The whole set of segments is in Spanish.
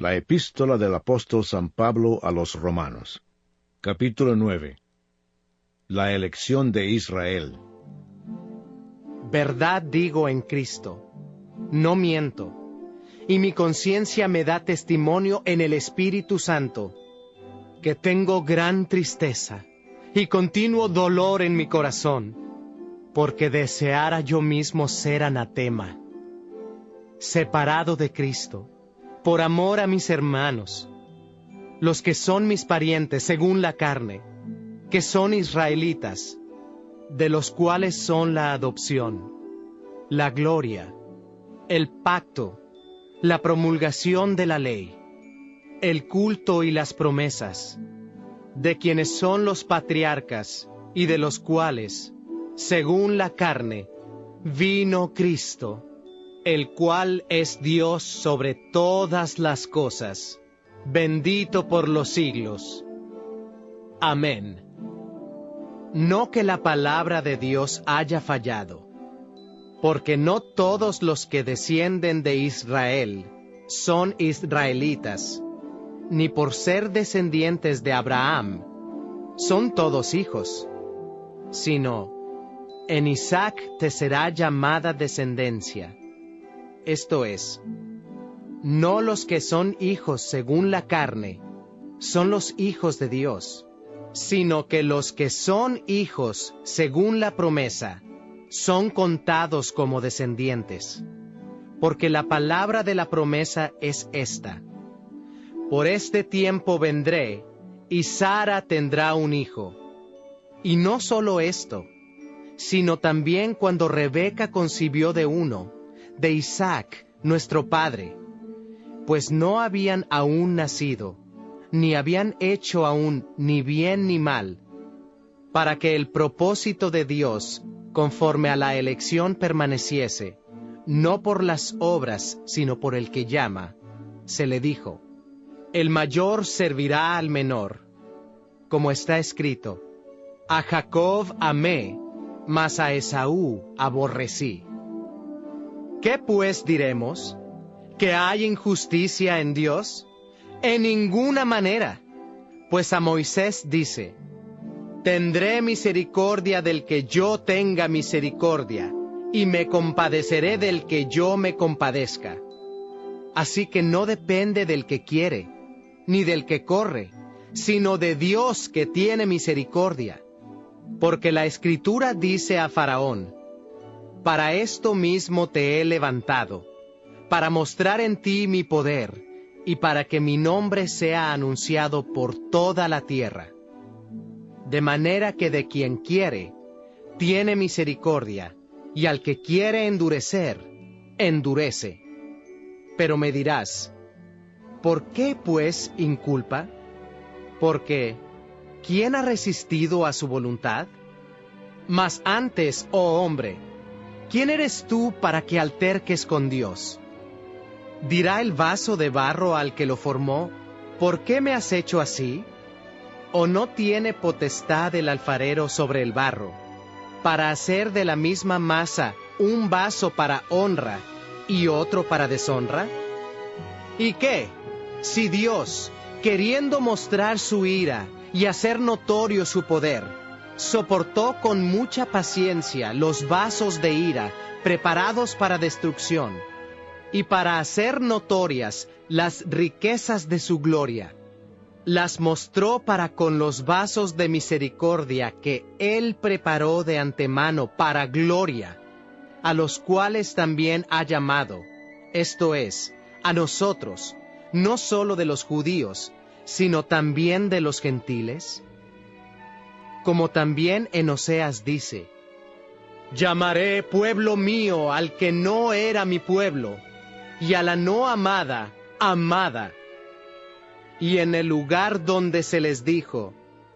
La epístola del apóstol San Pablo a los Romanos. Capítulo 9. La elección de Israel. Verdad digo en Cristo, no miento, y mi conciencia me da testimonio en el Espíritu Santo, que tengo gran tristeza y continuo dolor en mi corazón, porque deseara yo mismo ser anatema, separado de Cristo, por amor a mis hermanos, los que son mis parientes según la carne, que son israelitas, de los cuales son la adopción, la gloria, el pacto, la promulgación de la ley, el culto y las promesas, de quienes son los patriarcas y de los cuales, según la carne, vino Cristo, el cual es Dios sobre todas las cosas, bendito por los siglos. Amén. No que la palabra de Dios haya fallado, porque no todos los que descienden de Israel son israelitas, ni por ser descendientes de Abraham son todos hijos, sino en Isaac te será llamada descendencia. Esto es, no los que son hijos según la carne son los hijos de Dios, sino que los que son hijos según la promesa son contados como descendientes. Porque la palabra de la promesa es esta: por este tiempo vendré, y Sara tendrá un hijo. Y no solo esto, sino también cuando Rebeca concibió de uno, de Isaac, nuestro padre, pues no habían aún nacido, ni habían hecho aún ni bien ni mal, para que el propósito de Dios, conforme a la elección, permaneciese, no por las obras, sino por el que llama, se le dijo: el mayor servirá al menor, como está escrito: a Jacob amé, mas a Esaú aborrecí. ¿Qué pues diremos? ¿Que hay injusticia en Dios? En ninguna manera, pues a Moisés dice: tendré misericordia del que yo tenga misericordia, y me compadeceré del que yo me compadezca. Así que no depende del que quiere, ni del que corre, sino de Dios que tiene misericordia. Porque la Escritura dice a Faraón: para esto mismo te he levantado, para mostrar en ti mi poder, y para que mi nombre sea anunciado por toda la tierra. De manera que de quien quiere, tiene misericordia, y al que quiere endurecer, endurece. Pero me dirás: ¿por qué pues inculpa? Porque, ¿quién ha resistido a su voluntad? Mas antes, oh hombre, ¿quién eres tú para que alterques con Dios? ¿Dirá el vaso de barro al que lo formó: ¿por qué me has hecho así? ¿O no tiene potestad el alfarero sobre el barro, para hacer de la misma masa un vaso para honra y otro para deshonra? ¿Y qué, si Dios, queriendo mostrar su ira y hacer notorio su poder, soportó con mucha paciencia los vasos de ira preparados para destrucción, y para hacer notorias las riquezas de su gloria, las mostró para con los vasos de misericordia que Él preparó de antemano para gloria, a los cuales también ha llamado, esto es, a nosotros, no solo de los judíos, sino también de los gentiles? Como también en Oseas dice: llamaré pueblo mío al que no era mi pueblo, y a la no amada, amada. Y en el lugar donde se les dijo: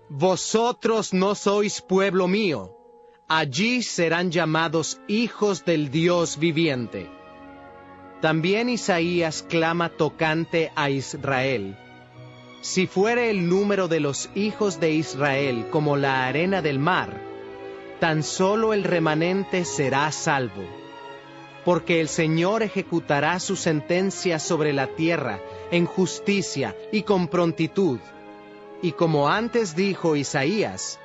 vosotros no sois pueblo mío, allí serán llamados hijos del Dios viviente. También Isaías clama tocante a Israel: si fuere el número de los hijos de Israel como la arena del mar, tan solo el remanente será salvo. Porque el Señor ejecutará su sentencia sobre la tierra, en justicia y con prontitud. Y como antes dijo Isaías,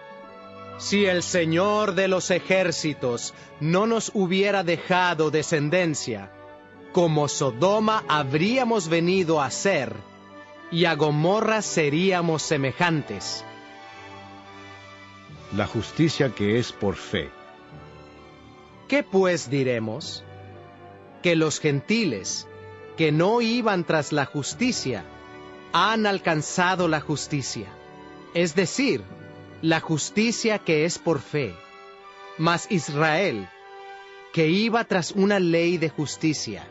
si el Señor de los ejércitos no nos hubiera dejado descendencia, como Sodoma habríamos venido a ser, y a Gomorra seríamos semejantes. La justicia que es por fe. ¿Qué pues diremos? Que los gentiles, que no iban tras la justicia, han alcanzado la justicia, es decir, la justicia que es por fe. Mas Israel, que iba tras una ley de justicia,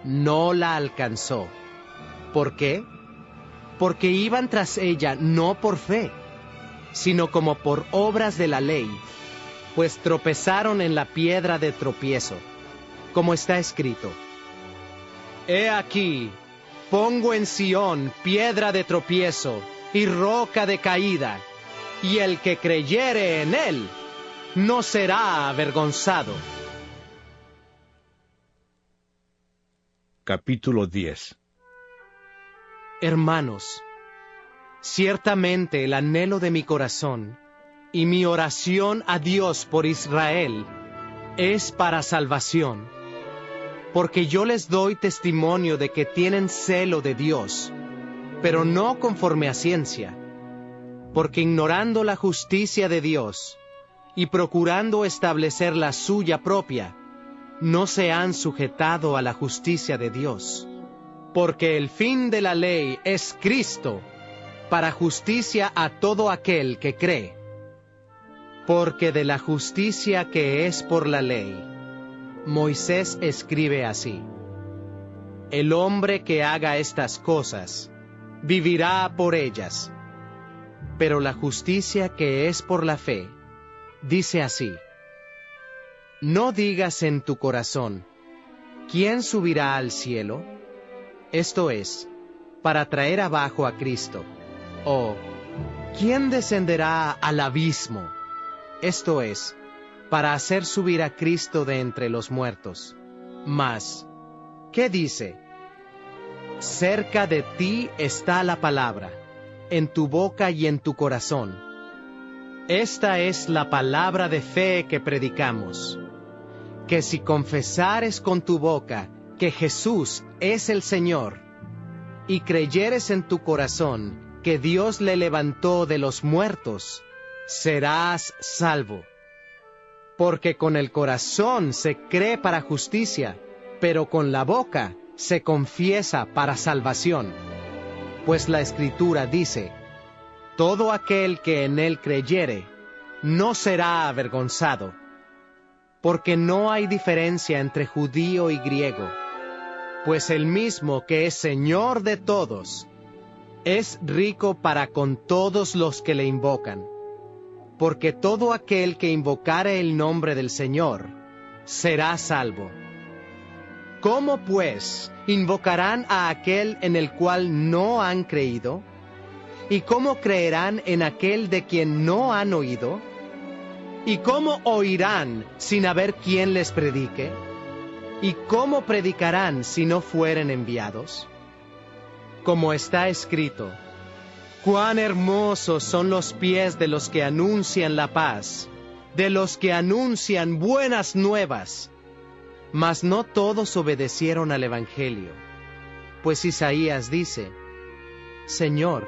no la alcanzó. ¿Por qué? Porque iban tras ella no por fe, sino como por obras de la ley, pues tropezaron en la piedra de tropiezo, como está escrito: He aquí, pongo en Sión piedra de tropiezo y roca de caída, y el que creyere en él no será avergonzado. Capítulo 10. Hermanos, ciertamente el anhelo de mi corazón y mi oración a Dios por Israel es para salvación, porque yo les doy testimonio de que tienen celo de Dios, pero no conforme a ciencia, porque ignorando la justicia de Dios y procurando establecer la suya propia, no se han sujetado a la justicia de Dios. Porque el fin de la ley es Cristo, para justicia a todo aquel que cree. Porque de la justicia que es por la ley, Moisés escribe así: el hombre que haga estas cosas, vivirá por ellas. Pero la justicia que es por la fe, dice así: no digas en tu corazón, ¿quién subirá al cielo? Esto es, para traer abajo a Cristo. O, ¿quién descenderá al abismo? Esto es, para hacer subir a Cristo de entre los muertos. Mas, ¿qué dice? Cerca de ti está la palabra, en tu boca y en tu corazón. Esta es la palabra de fe que predicamos, que si confesares con tu boca que Jesús es el Señor, y creyeres en tu corazón que Dios le levantó de los muertos, serás salvo. Porque con el corazón se cree para justicia, pero con la boca se confiesa para salvación. Pues la Escritura dice: todo aquel que en él creyere, no será avergonzado. Porque no hay diferencia entre judío y griego, pues el mismo que es Señor de todos, es rico para con todos los que le invocan. Porque todo aquel que invocare el nombre del Señor, será salvo. ¿Cómo pues invocarán a aquel en el cual no han creído? ¿Y cómo creerán en aquel de quien no han oído? ¿Y cómo oirán sin haber quien les predique? ¿Y cómo predicarán si no fueren enviados? Como está escrito: cuán hermosos son los pies de los que anuncian la paz, de los que anuncian buenas nuevas. Mas no todos obedecieron al Evangelio. Pues Isaías dice: Señor,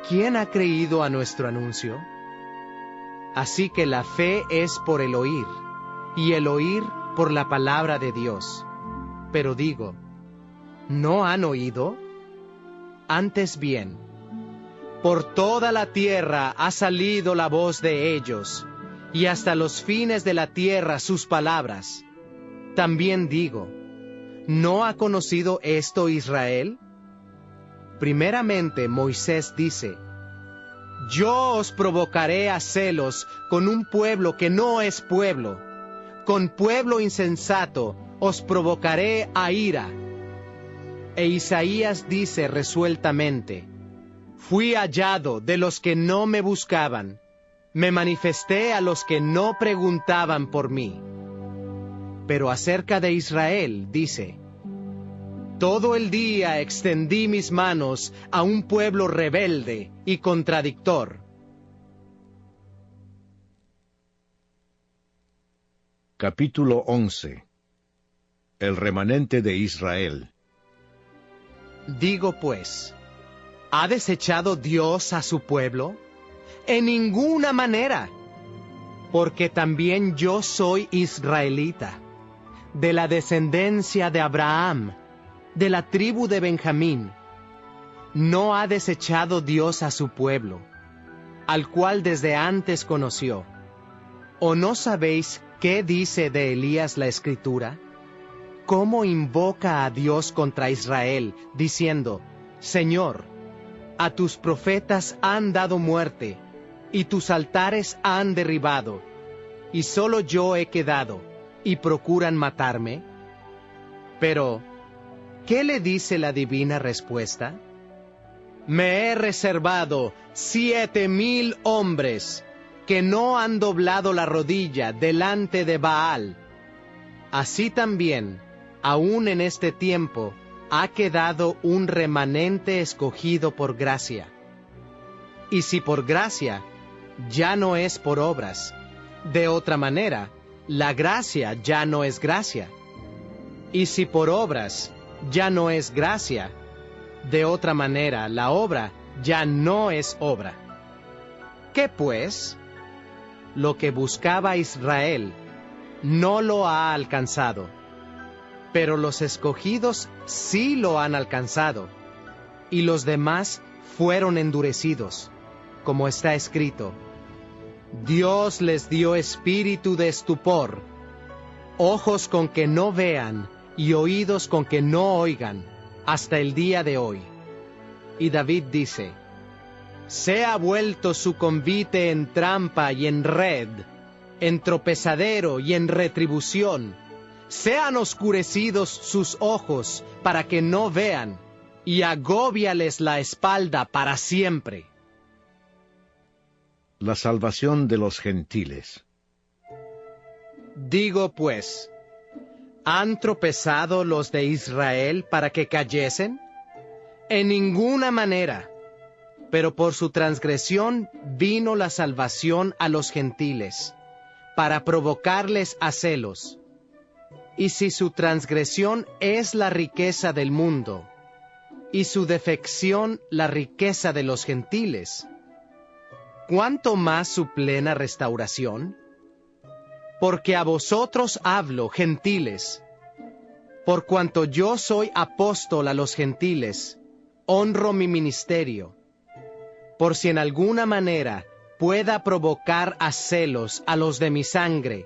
¿quién ha creído a nuestro anuncio? Así que la fe es por el oír, y el oír por la palabra de Dios. Pero digo, ¿no han oído? Antes bien, por toda la tierra ha salido la voz de ellos, y hasta los fines de la tierra sus palabras. También digo, ¿no ha conocido esto Israel? Primeramente Moisés dice: yo os provocaré a celos con un pueblo que no es pueblo, con pueblo insensato os provocaré a ira. E Isaías dice resueltamente: fui hallado de los que no me buscaban, me manifesté a los que no preguntaban por mí. Pero acerca de Israel dice: Todo el día extendí mis manos a un pueblo rebelde y contradictor. Capítulo 11. El remanente de Israel. Digo pues, ¿ha desechado Dios a su pueblo? En ninguna manera, porque también yo soy israelita, de la descendencia de Abraham, de la tribu de Benjamín. No ha desechado Dios a su pueblo, al cual desde antes conoció. ¿O no sabéis qué dice de Elías la Escritura? ¿Cómo invoca a Dios contra Israel, diciendo, Señor, a tus profetas han dado muerte, y tus altares han derribado, y solo yo he quedado, y procuran matarme? Pero, ¿qué le dice la divina respuesta? Me he reservado 7,000 hombres que no han doblado la rodilla delante de Baal. Así también, aún en este tiempo, ha quedado un remanente escogido por gracia. Y si por gracia, ya no es por obras. De otra manera, la gracia ya no es gracia. Y si por obras, ya no es gracia. De otra manera, la obra ya no es obra. ¿Qué pues? Lo que buscaba Israel no lo ha alcanzado, pero los escogidos sí lo han alcanzado, y los demás fueron endurecidos, como está escrito: Dios les dio espíritu de estupor, ojos con que no vean y oídos con que no oigan, hasta el día de hoy. Y David dice: sea vuelto su convite en trampa y en red, en tropezadero y en retribución. Sean oscurecidos sus ojos para que no vean, y agóbiales la espalda para siempre. La salvación de los gentiles. Digo pues, ¿han tropezado los de Israel para que cayesen? En ninguna manera. Pero por su transgresión vino la salvación a los gentiles, para provocarles a celos. Y si su transgresión es la riqueza del mundo, y su defección la riqueza de los gentiles, ¿cuánto más su plena restauración? Porque a vosotros hablo, gentiles, por cuanto yo soy apóstol a los gentiles, honro mi ministerio, por si en alguna manera pueda provocar a celos a los de mi sangre,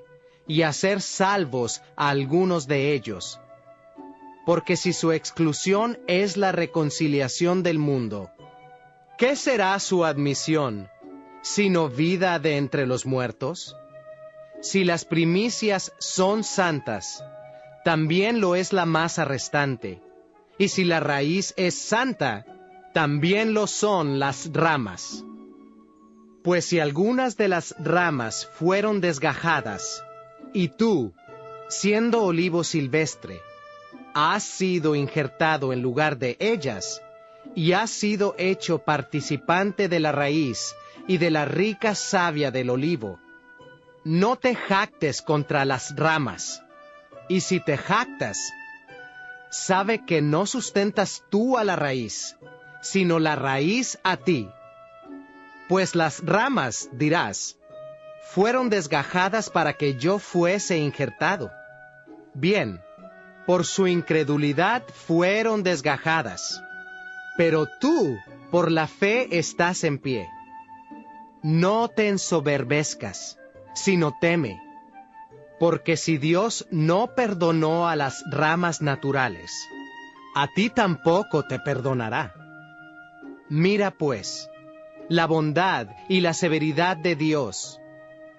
y hacer salvos a algunos de ellos. Porque si su exclusión es la reconciliación del mundo, ¿qué será su admisión, sino vida de entre los muertos? Si las primicias son santas, también lo es la masa restante, y si la raíz es santa, también lo son las ramas. Pues si algunas de las ramas fueron desgajadas, y tú, siendo olivo silvestre, has sido injertado en lugar de ellas, y has sido hecho participante de la raíz y de la rica savia del olivo, no te jactes contra las ramas, y si te jactas, sabe que no sustentas tú a la raíz, sino la raíz a ti. Pues las ramas, dirás, fueron desgajadas para que yo fuese injertado. Bien, por su incredulidad fueron desgajadas, pero tú por la fe estás en pie. No te ensoberbezcas, sino teme, porque si Dios no perdonó a las ramas naturales, a ti tampoco te perdonará. Mira pues, la bondad y la severidad de Dios,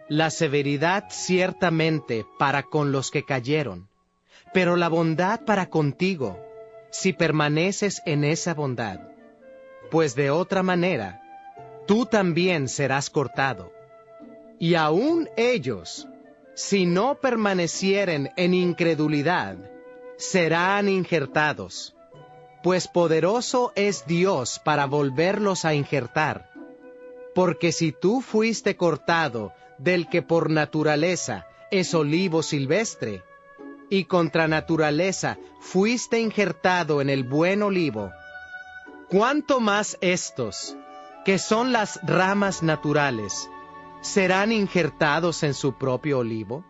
la severidad ciertamente para con los que cayeron, pero la bondad para contigo, si permaneces en esa bondad, pues de otra manera, tú también serás cortado. Y aun ellos, si no permanecieren en incredulidad, serán injertados, pues poderoso es Dios para volverlos a injertar. Porque si tú fuiste cortado del que por naturaleza es olivo silvestre, y contra naturaleza fuiste injertado en el buen olivo, ¿cuánto más estos, que son las ramas naturales, serán injertados en su propio olivo?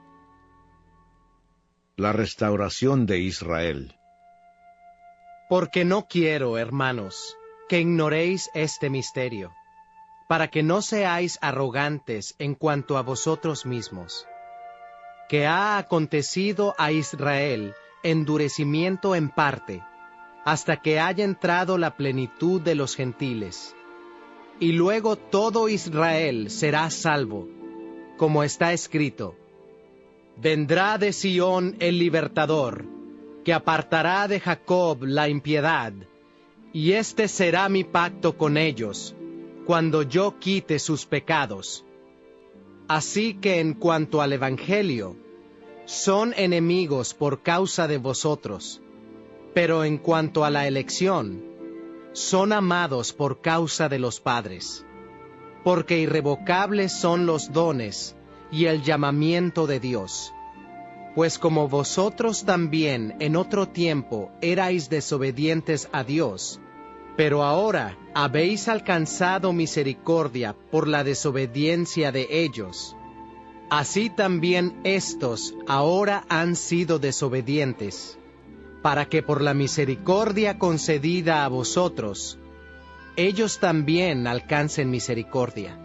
La restauración de Israel. Porque no quiero, hermanos, que ignoréis este misterio, para que no seáis arrogantes en cuanto a vosotros mismos, que ha acontecido a Israel endurecimiento en parte, hasta que haya entrado la plenitud de los gentiles. Y luego todo Israel será salvo, como está escrito: vendrá de Sión el libertador, que apartará de Jacob la impiedad, y este será mi pacto con ellos, cuando yo quite sus pecados. Así que en cuanto al Evangelio, son enemigos por causa de vosotros, pero en cuanto a la elección, son amados por causa de los padres, porque irrevocables son los dones y el llamamiento de Dios. Pues como vosotros también en otro tiempo erais desobedientes a Dios, pero ahora habéis alcanzado misericordia por la desobediencia de ellos, así también éstos ahora han sido desobedientes, para que por la misericordia concedida a vosotros, ellos también alcancen misericordia.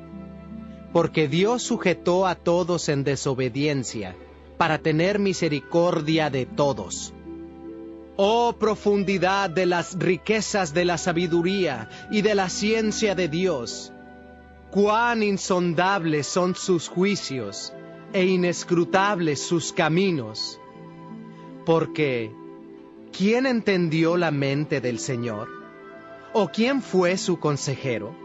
Porque Dios sujetó a todos en desobediencia, para tener misericordia de todos. Oh profundidad de las riquezas de la sabiduría y de la ciencia de Dios, cuán insondables son sus juicios e inescrutables sus caminos. Porque, ¿quién entendió la mente del Señor? ¿O quién fue su consejero?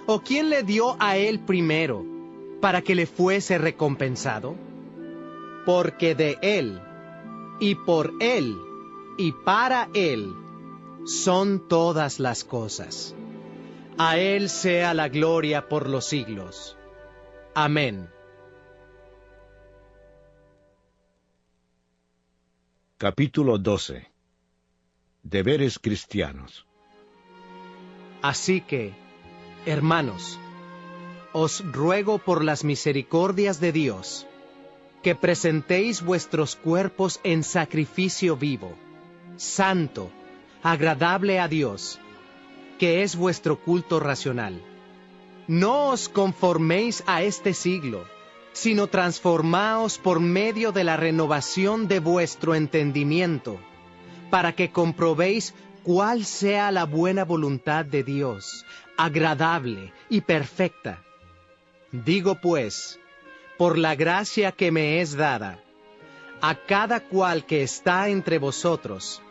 ¿O quién le dio a él primero, para que le fuese recompensado? Porque de él, y por él, y para él, son todas las cosas. A él sea la gloria por los siglos. Amén. Capítulo 12. Deberes cristianos. Así que, hermanos, os ruego por las misericordias de Dios, que presentéis vuestros cuerpos en sacrificio vivo, santo, agradable a Dios, que es vuestro culto racional. No os conforméis a este siglo, sino transformaos por medio de la renovación de vuestro entendimiento, para que comprobéis cuál sea la buena voluntad de Dios, agradable y perfecta. Digo pues, por la gracia que me es dada, a cada cual que está entre vosotros,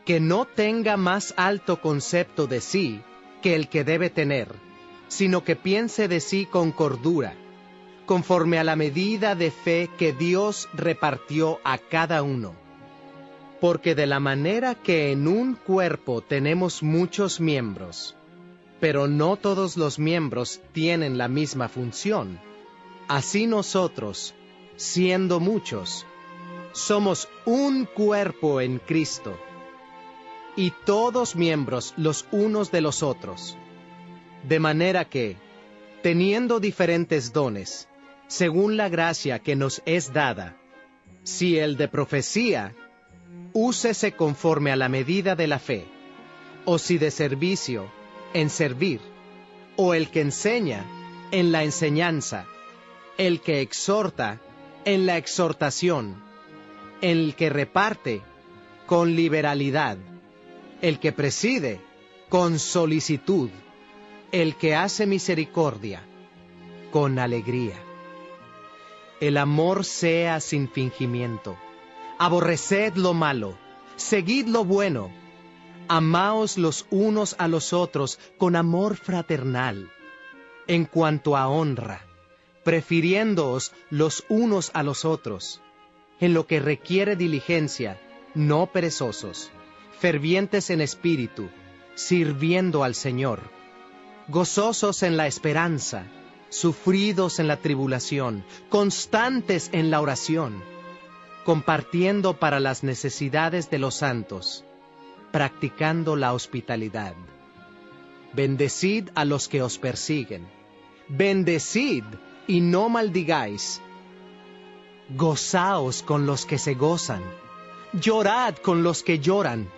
que no tenga más alto concepto de sí que el que debe tener, sino que piense de sí con cordura, conforme a la medida de fe que Dios repartió a cada uno. Porque de la manera que en un cuerpo tenemos muchos miembros, pero no todos los miembros tienen la misma función, así nosotros, siendo muchos, somos un cuerpo en Cristo, y todos miembros los unos de los otros. De manera que, teniendo diferentes dones, según la gracia que nos es dada, si el de profecía, úsese conforme a la medida de la fe, o si de servicio, en servir, o el que enseña, en la enseñanza, el que exhorta, en la exhortación, el que reparte, con liberalidad, el que preside, con solicitud, el que hace misericordia, con alegría. El amor sea sin fingimiento. Aborreced lo malo, seguid lo bueno. Amaos los unos a los otros con amor fraternal. En cuanto a honra, prefiriéndoos los unos a los otros. En lo que requiere diligencia, no perezosos, fervientes en espíritu, sirviendo al Señor, gozosos en la esperanza, sufridos en la tribulación, constantes en la oración, compartiendo para las necesidades de los santos, practicando la hospitalidad. Bendecid a los que os persiguen, bendecid y no maldigáis. Gozaos con los que se gozan, llorad con los que lloran,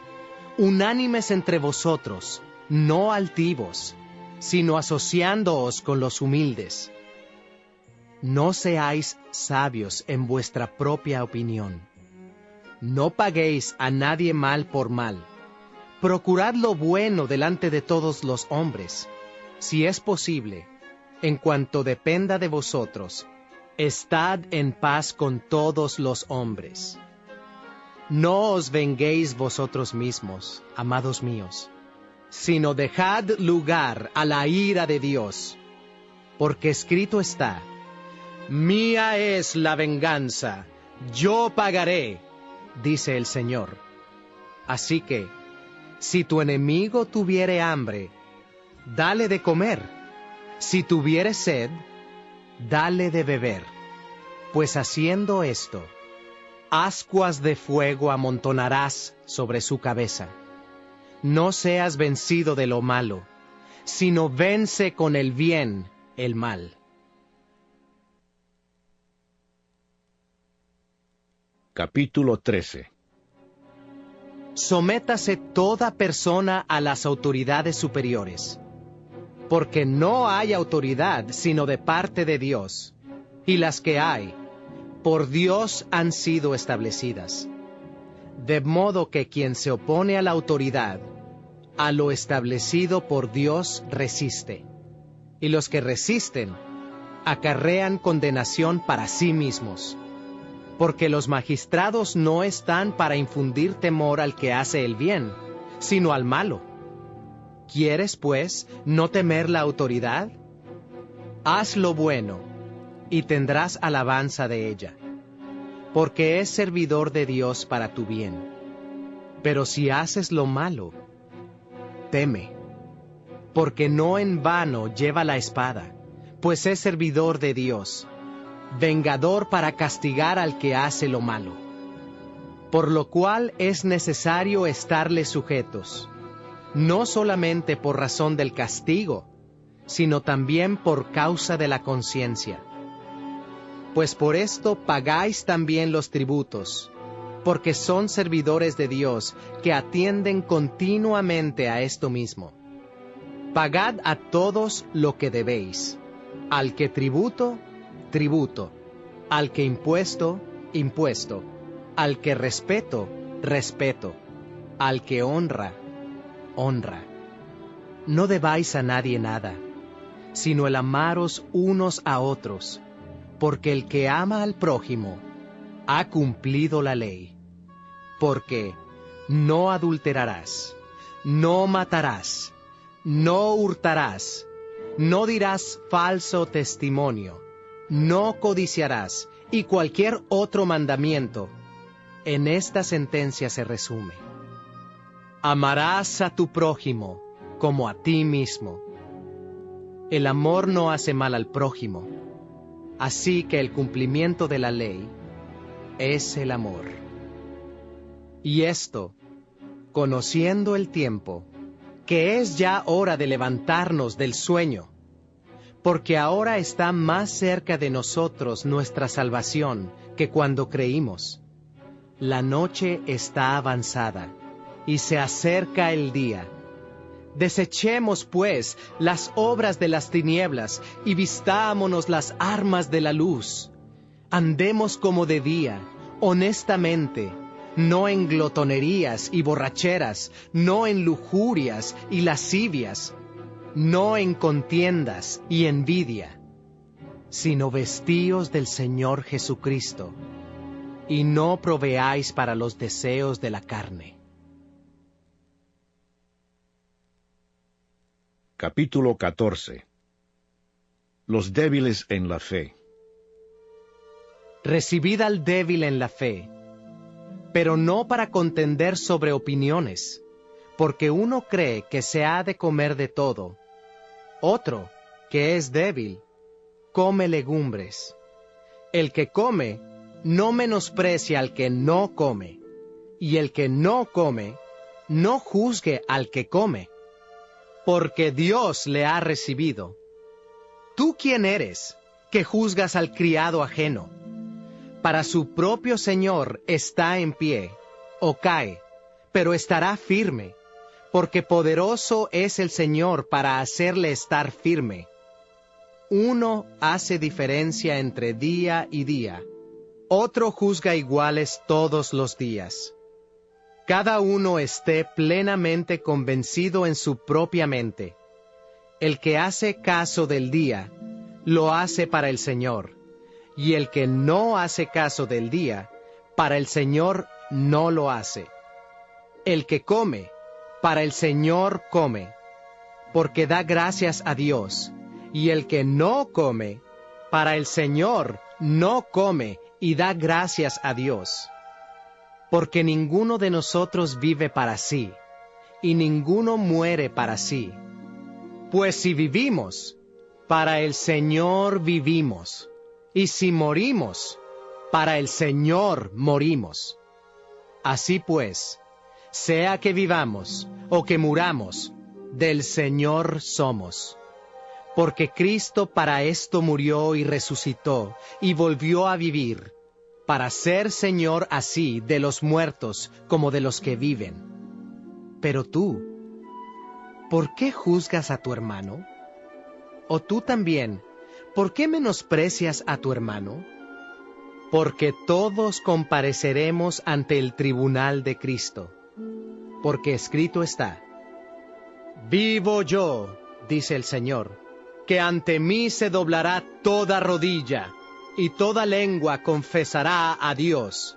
unánimes entre vosotros, no altivos, sino asociándoos con los humildes. No seáis sabios en vuestra propia opinión. No paguéis a nadie mal por mal. Procurad lo bueno delante de todos los hombres. Si es posible, en cuanto dependa de vosotros, estad en paz con todos los hombres. No os venguéis vosotros mismos, amados míos, sino dejad lugar a la ira de Dios, porque escrito está: Mía es la venganza, yo pagaré, dice el Señor. Así que, si tu enemigo tuviere hambre, dale de comer; si tuviere sed, dale de beber, pues haciendo esto, ascuas de fuego amontonarás sobre su cabeza. No seas vencido de lo malo, sino vence con el bien el mal. Capítulo 13. Sométase toda persona a las autoridades superiores, porque no hay autoridad sino de parte de Dios, y las que hay, por Dios han sido establecidas. De modo que quien se opone a la autoridad, a lo establecido por Dios resiste, y los que resisten acarrean condenación para sí mismos, porque los magistrados no están para infundir temor al que hace el bien, sino al malo. ¿Quieres, pues, no temer la autoridad? Haz lo bueno, y tendrás alabanza de ella, porque es servidor de Dios para tu bien. Pero si haces lo malo, teme, porque no en vano lleva la espada, pues es servidor de Dios, vengador para castigar al que hace lo malo. Por lo cual es necesario estarle sujetos, no solamente por razón del castigo, sino también por causa de la conciencia. Pues por esto pagáis también los tributos, porque son servidores de Dios que atienden continuamente a esto mismo. Pagad a todos lo que debéis, al que tributo, tributo, al que impuesto, impuesto, al que respeto, respeto, al que honra, honra. No debáis a nadie nada, sino el amaros unos a otros, porque el que ama al prójimo ha cumplido la ley. Porque no adulterarás, no matarás, no hurtarás, no dirás falso testimonio, no codiciarás, y cualquier otro mandamiento, en esta sentencia se resume: amarás a tu prójimo como a ti mismo. El amor no hace mal al prójimo, así que el cumplimiento de la ley es el amor. Y esto, conociendo el tiempo, que es ya hora de levantarnos del sueño, porque ahora está más cerca de nosotros nuestra salvación que cuando creímos. La noche está avanzada, y se acerca el día. Desechemos, pues, las obras de las tinieblas, y vistámonos las armas de la luz. Andemos como de día, honestamente, no en glotonerías y borracheras, no en lujurias y lascivias, no en contiendas y envidia, sino vestíos del Señor Jesucristo, y no proveáis para los deseos de la carne. Capítulo 14. Los débiles en la fe. Recibid al débil en la fe, pero no para contender sobre opiniones, porque uno cree que se ha de comer de todo. Otro, que es débil, come legumbres. El que come, no menosprecia al que no come, y el que no come, no juzgue al que come, porque Dios le ha recibido. ¿Tú quién eres, que juzgas al criado ajeno? Para su propio Señor está en pie, o cae, pero estará firme, porque poderoso es el Señor para hacerle estar firme. Uno hace diferencia entre día y día, otro juzga iguales todos los días. Cada uno esté plenamente convencido en su propia mente. El que hace caso del día, lo hace para el Señor, y el que no hace caso del día, para el Señor no lo hace. El que come, para el Señor come, porque da gracias a Dios, y el que no come, para el Señor no come y da gracias a Dios. Porque ninguno de nosotros vive para sí, y ninguno muere para sí. Pues si vivimos, para el Señor vivimos, y si morimos, para el Señor morimos. Así pues, sea que vivamos o que muramos, del Señor somos. Porque Cristo para esto murió y resucitó, y volvió a vivir, para ser Señor así de los muertos como de los que viven. Pero tú, ¿por qué juzgas a tu hermano? ¿O tú también, por qué menosprecias a tu hermano? Porque todos compareceremos ante el tribunal de Cristo. Porque escrito está: Vivo yo, dice el Señor, que ante mí se doblará toda rodilla, y toda lengua confesará a Dios.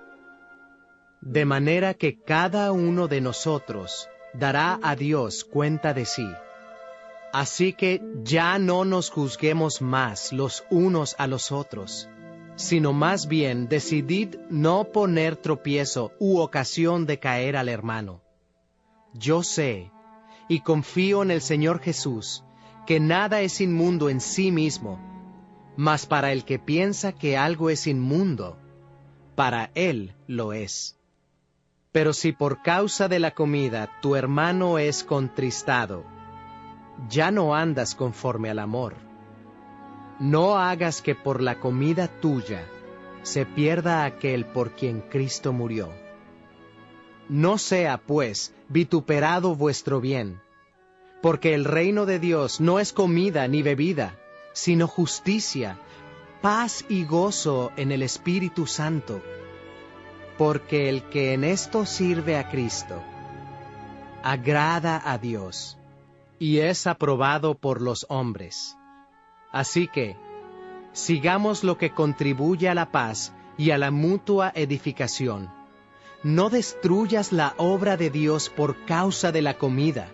De manera que cada uno de nosotros dará a Dios cuenta de sí. Así que ya no nos juzguemos más los unos a los otros, sino más bien decidid no poner tropiezo u ocasión de caer al hermano. Yo sé, y confío en el Señor Jesús, que nada es inmundo en sí mismo, mas para el que piensa que algo es inmundo, para él lo es. Pero si por causa de la comida tu hermano es contristado, ya no andas conforme al amor. No hagas que por la comida tuya se pierda aquel por quien Cristo murió. No sea, pues, vituperado vuestro bien, porque el reino de Dios no es comida ni bebida, sino justicia, paz y gozo en el Espíritu Santo. Porque el que en esto sirve a Cristo, agrada a Dios, y es aprobado por los hombres. Así que, sigamos lo que contribuye a la paz y a la mutua edificación. No destruyas la obra de Dios por causa de la comida.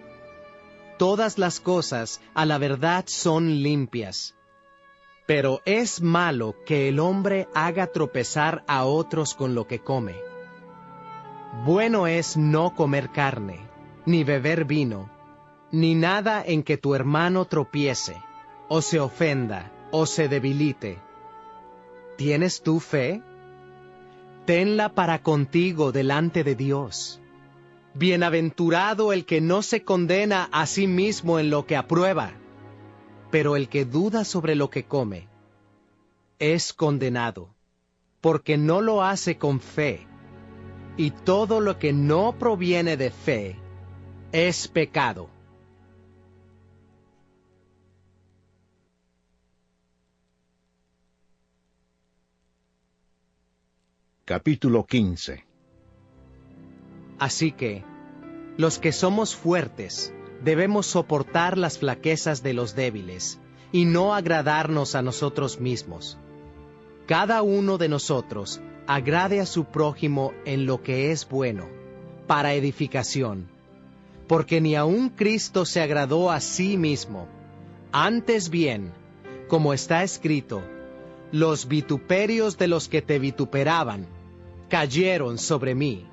Todas las cosas a la verdad son limpias. Pero es malo que el hombre haga tropezar a otros con lo que come. Bueno es no comer carne, ni beber vino, ni nada en que tu hermano tropiece, o se ofenda, o se debilite. ¿Tienes tú fe? Tenla para contigo delante de Dios. Bienaventurado el que no se condena a sí mismo en lo que aprueba, pero el que duda sobre lo que come es condenado, porque no lo hace con fe, y todo lo que no proviene de fe es pecado. Capítulo 15. Así que, los que somos fuertes, debemos soportar las flaquezas de los débiles, y no agradarnos a nosotros mismos. Cada uno de nosotros agrade a su prójimo en lo que es bueno, para edificación. Porque ni aun Cristo se agradó a sí mismo. Antes bien, como está escrito, los vituperios de los que te vituperaban cayeron sobre mí.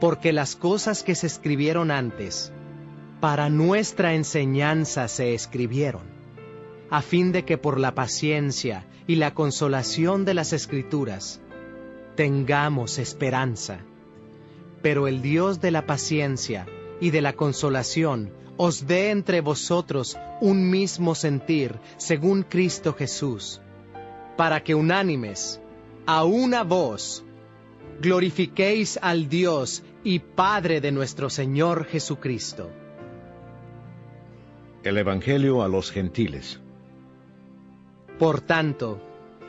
porque las cosas que se escribieron antes, para nuestra enseñanza se escribieron, a fin de que por la paciencia y la consolación de las Escrituras tengamos esperanza. Pero el Dios de la paciencia y de la consolación os dé entre vosotros un mismo sentir, según Cristo Jesús, para que unánimes, a una voz, glorifiquéis al Dios y Padre de nuestro Señor Jesucristo. El Evangelio a los gentiles. Por tanto,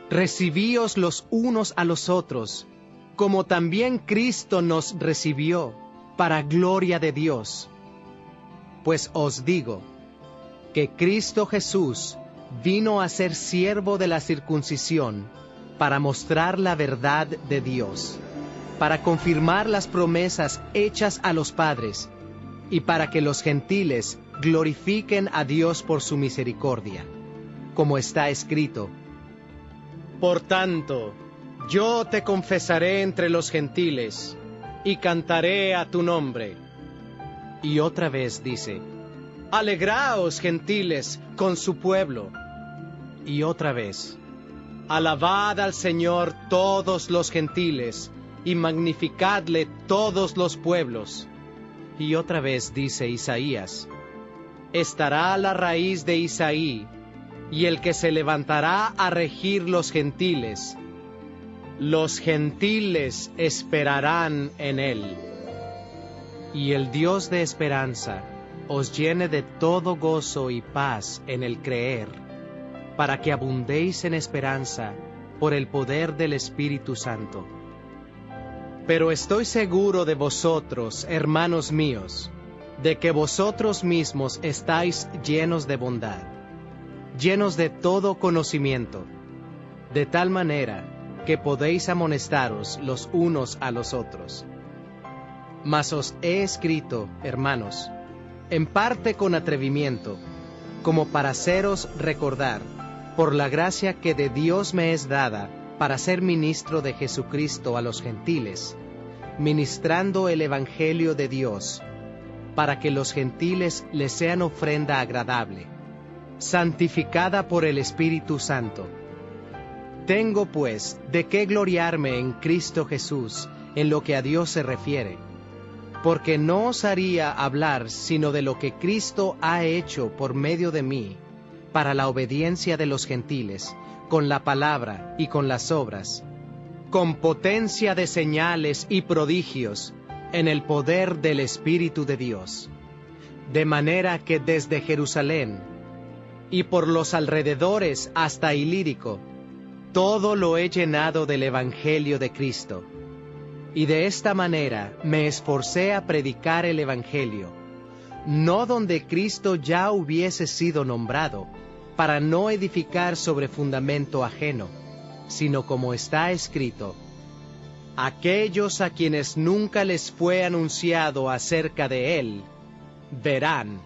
recibíos los unos a los otros, como también Cristo nos recibió, para gloria de Dios. Pues os digo, que Cristo Jesús vino a ser siervo de la circuncisión, para mostrar la verdad de Dios, para confirmar las promesas hechas a los padres, y para que los gentiles glorifiquen a Dios por su misericordia, como está escrito: Por tanto, yo te confesaré entre los gentiles, y cantaré a tu nombre. Y otra vez dice: Alegraos, gentiles, con su pueblo. Y otra vez: Alabad al Señor todos los gentiles, y magnificadle todos los pueblos. Y otra vez dice Isaías: Estará la raíz de Isaí, y el que se levantará a regir los gentiles. Los gentiles esperarán en él. Y el Dios de esperanza os llene de todo gozo y paz en el creer, para que abundéis en esperanza por el poder del Espíritu Santo. Pero estoy seguro de vosotros, hermanos míos, de que vosotros mismos estáis llenos de bondad, llenos de todo conocimiento, de tal manera que podéis amonestaros los unos a los otros. Mas os he escrito, hermanos, en parte con atrevimiento, como para haceros recordar, por la gracia que de Dios me es dada, para ser ministro de Jesucristo a los gentiles, ministrando el Evangelio de Dios, para que los gentiles les sean ofrenda agradable, santificada por el Espíritu Santo. Tengo, pues, de qué gloriarme en Cristo Jesús, en lo que a Dios se refiere, porque no osaría hablar sino de lo que Cristo ha hecho por medio de mí, para la obediencia de los gentiles, con la palabra y con las obras, con potencia de señales y prodigios, en el poder del Espíritu de Dios. De manera que desde Jerusalén, y por los alrededores hasta Ilírico, todo lo he llenado del Evangelio de Cristo. Y de esta manera me esforcé a predicar el Evangelio, no donde Cristo ya hubiese sido nombrado, para no edificar sobre fundamento ajeno, sino como está escrito: aquellos a quienes nunca les fue anunciado acerca de él, verán,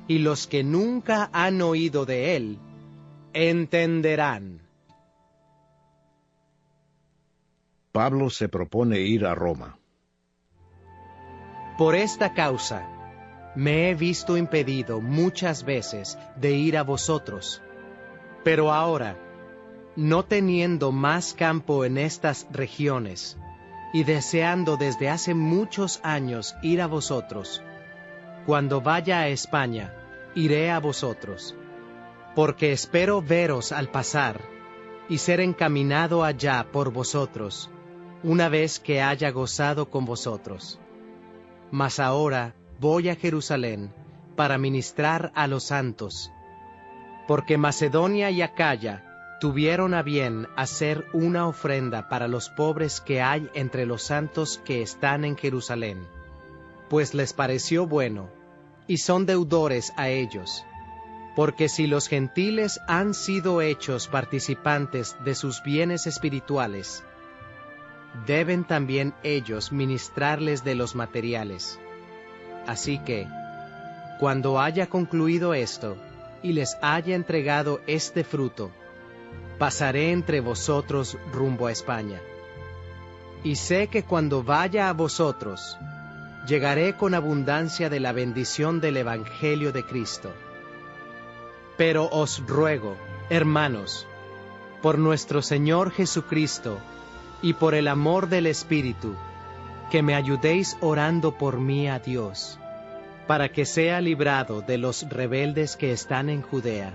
y los que nunca han oído de él, entenderán. Pablo se propone ir a Roma. Por esta causa, me he visto impedido muchas veces de ir a vosotros, pero ahora, no teniendo más campo en estas regiones, y deseando desde hace muchos años ir a vosotros, cuando vaya a España, iré a vosotros, porque espero veros al pasar, y ser encaminado allá por vosotros, una vez que haya gozado con vosotros. Mas ahora voy a Jerusalén para ministrar a los santos, porque Macedonia y Acaya tuvieron a bien hacer una ofrenda para los pobres que hay entre los santos que están en Jerusalén, pues les pareció bueno, y son deudores a ellos, porque si los gentiles han sido hechos participantes de sus bienes espirituales, deben también ellos ministrarles de los materiales. Así que, cuando haya concluido esto, y les haya entregado este fruto, pasaré entre vosotros rumbo a España. Y sé que cuando vaya a vosotros, llegaré con abundancia de la bendición del Evangelio de Cristo. Pero os ruego, hermanos, por nuestro Señor Jesucristo, y por el amor del Espíritu, que me ayudéis orando por mí a Dios, para que sea librado de los rebeldes que están en Judea,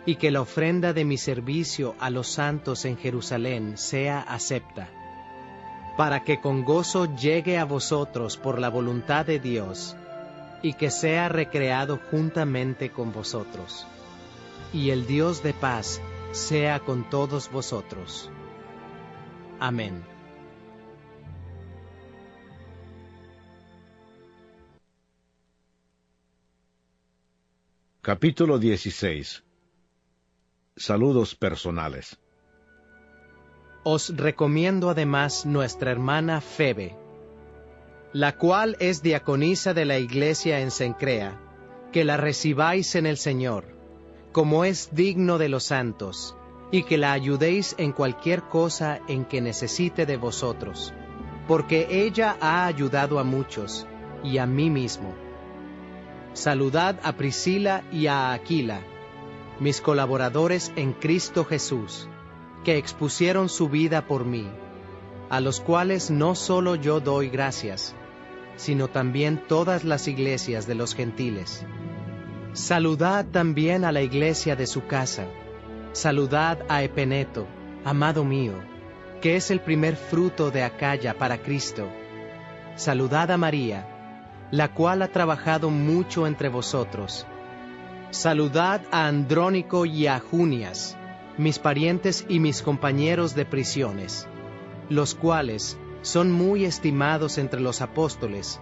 y que la ofrenda de mi servicio a los santos en Jerusalén sea acepta, para que con gozo llegue a vosotros por la voluntad de Dios, y que sea recreado juntamente con vosotros. Y el Dios de paz sea con todos vosotros. Amén. Capítulo 16. Saludos personales. Os recomiendo además nuestra hermana Febe, la cual es diaconisa de la iglesia en Cencrea, que la recibáis en el Señor, como es digno de los santos, y que la ayudéis en cualquier cosa en que necesite de vosotros, porque ella ha ayudado a muchos, y a mí mismo. Saludad a Priscila y a Aquila, mis colaboradores en Cristo Jesús, que expusieron su vida por mí, a los cuales no solo yo doy gracias, sino también todas las iglesias de los gentiles. Saludad también a la iglesia de su casa. Saludad a Epeneto, amado mío, que es el primer fruto de Acaya para Cristo. Saludad a María, la cual ha trabajado mucho entre vosotros. Saludad a Andrónico y a Junias, mis parientes y mis compañeros de prisiones, los cuales son muy estimados entre los apóstoles,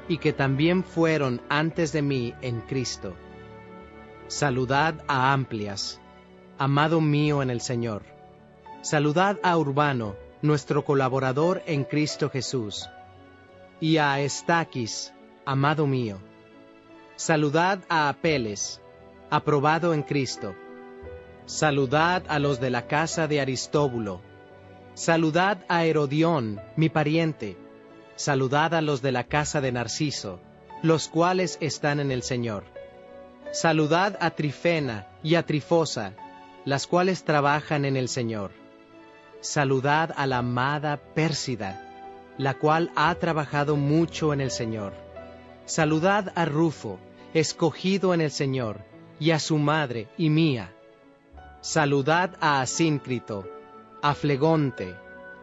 y que también fueron antes de mí en Cristo. Saludad a Amplias, amado mío en el Señor. Saludad a Urbano, nuestro colaborador en Cristo Jesús, y a Estaquis, amado mío. Saludad a Apeles, aprobado en Cristo. Saludad a los de la casa de Aristóbulo. Saludad a Herodión, mi pariente. Saludad a los de la casa de Narciso, los cuales están en el Señor. Saludad a Trifena y a Trifosa, las cuales trabajan en el Señor. Saludad a la amada Pérsida, la cual ha trabajado mucho en el Señor. Saludad a Rufo, escogido en el Señor, y a su madre y mía. Saludad a Asíncrito, a Flegonte,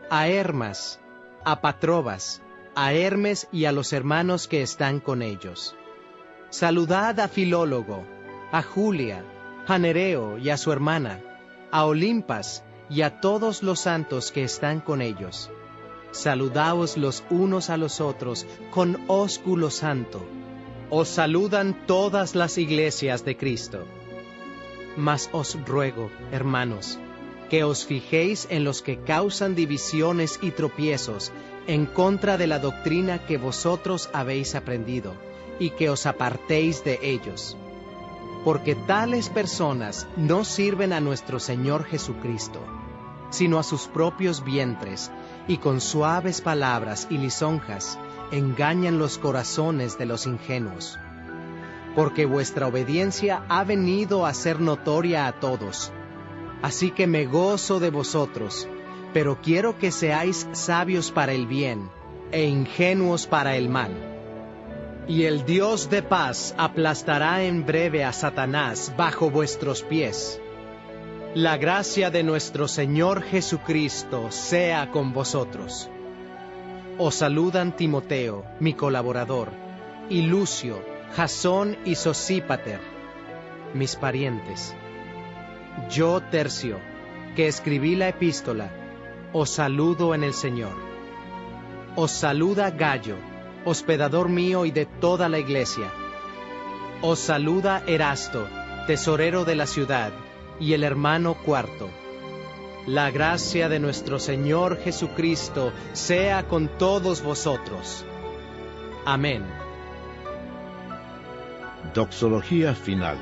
a Hermas, a Patrobas, a Hermes y a los hermanos que están con ellos. Saludad a Filólogo, a Julia, a Nereo y a su hermana, a Olimpas y a todos los santos que están con ellos. Saludaos los unos a los otros con ósculo santo. Os saludan todas las iglesias de Cristo. Mas os ruego, hermanos, que os fijéis en los que causan divisiones y tropiezos en contra de la doctrina que vosotros habéis aprendido, y que os apartéis de ellos. Porque tales personas no sirven a nuestro Señor Jesucristo, sino a sus propios vientres, y con suaves palabras y lisonjas engañan los corazones de los ingenuos. Porque vuestra obediencia ha venido a ser notoria a todos. Así que me gozo de vosotros, pero quiero que seáis sabios para el bien, e ingenuos para el mal. Y el Dios de paz aplastará en breve a Satanás bajo vuestros pies. La gracia de nuestro Señor Jesucristo sea con vosotros. Os saludan Timoteo, mi colaborador, y Lucio, Jasón y Sosípater, mis parientes. Yo, Tercio, que escribí la epístola, os saludo en el Señor. Os saluda Gallo, hospedador mío y de toda la iglesia. Os saluda Erasto, tesorero de la ciudad, y el hermano Cuarto. La gracia de nuestro Señor Jesucristo sea con todos vosotros. Amén. Doxología final.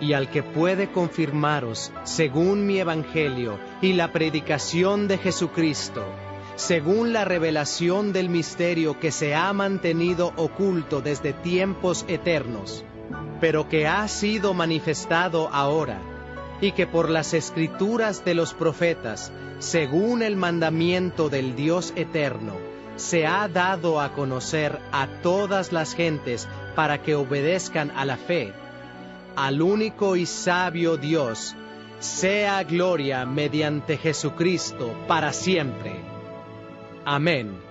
Y al que puede confirmaros, según mi evangelio y la predicación de Jesucristo, según la revelación del misterio que se ha mantenido oculto desde tiempos eternos, pero que ha sido manifestado ahora, y que por las escrituras de los profetas, según el mandamiento del Dios eterno, se ha dado a conocer a todas las gentes para que obedezcan a la fe. Al único y sabio Dios, sea gloria mediante Jesucristo para siempre. Amén.